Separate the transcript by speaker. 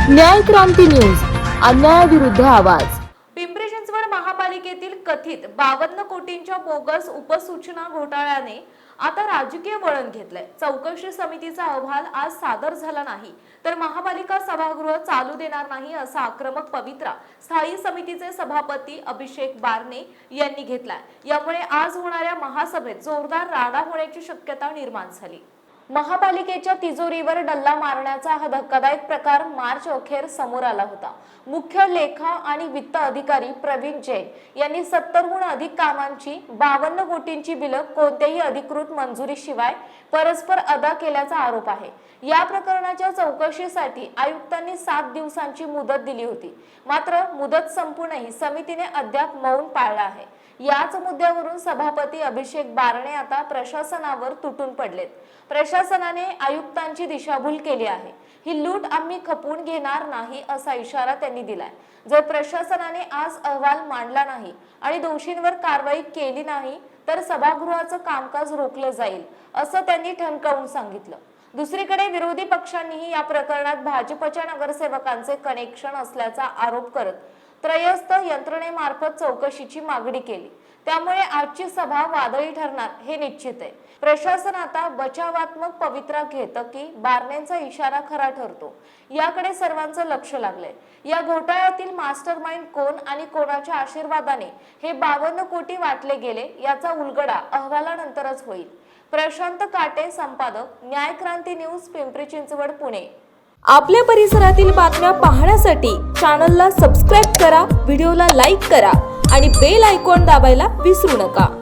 Speaker 1: न्याय क्रांती न्यूज, अन्यायाविरुद्ध आवाज।
Speaker 2: पिंपरी चिंचवड महापालिकेतील कथित 52 कोटींच्या बोगस उपसूचना घोटाळ्याने आता राजकीय वळण घेतलंय। चौकशी समितीचा अहवाल आज सादर झाला नाही तर महापालिका सभागृह चालू देणार नाही असा आक्रमक पवित्रा स्थायी समितीचे सभापती अभिषेक बारणे यांनी घेतलाय। यामुळे आज होणाऱ्या महासभेत जोरदार राडा होण्याची शक्यता निर्माण झाली। महापालिकेच्या तिजोरीवर डल्ला मारण्याचा हा धक्कादायक प्रकार मार्च अखेर समोर आला होता। मुख्य लेखा आणि वित्त अधिकारी प्रवीण जैन यांनी 70हून अधिक कामांची 52 कोटींची बिलं कोणत्याही अधिकृत मंजुरीशिवाय परस्पर अदा केल्याचा आरोप आहे। या प्रकरणाच्या चौकशीसाठी आयुक्तांनी 7 दिवसांची मुदत दिली होती, मात्र मुदत संपूनही समितीने अद्याप मौन पाळलं आहे। याच मुद्द्यावरून सभापती अभिषेक बारणे आता प्रशासनावर तुटून पडलेत। प्रशासनाने आयुक्तांची दिशाभूल केली आहे। ही लूट आम्ही खपवून घेणार नाही असा इशारा त्यांनी दिलाय। जर प्रशासनाने आज अहवाल मांडला नाही आणि दोषींवर कारवाई केली नाही तर सभागृहाचं कामकाज रोखलं जाईल असं त्यांनी ठणकावून सांगितलं। दुसरीकडे विरोधी पक्षांनीही या प्रकरणात भाजपच्या नगरसेवकांचे कनेक्शन असल्याचा आरोप करत त्रयस्थ यंत्रणेमार्फत चौकशीची मागणी केली। त्यामुळे आजची सभा वादळी ठरणार हे निश्चित आहे। प्रशासन आता बचावात्मक पवित्रा घेतं की बारण्यांचा इशारा खरा ठरतो याकडे सर्वांचं लक्ष लागलंय। या घोटाळ्यातील मास्टरमाइंड कोण आणि कोणाच्या आशीर्वादाने हे 52 कोटी वाटले गेले याचा उलगडा अहवालानंतरच होईल। प्रशांत काटे, संपादक, न्याय क्रांती न्यूज, पिंपरी चिंचवड, पुणे।
Speaker 1: आपल्या परिसरातील बातम्या पाहण्यासाठी चॅनलला सबस्क्राईब करा, व्हिडिओला लाईक करा आणि बेल आयकॉन दाबायला विसरू नका।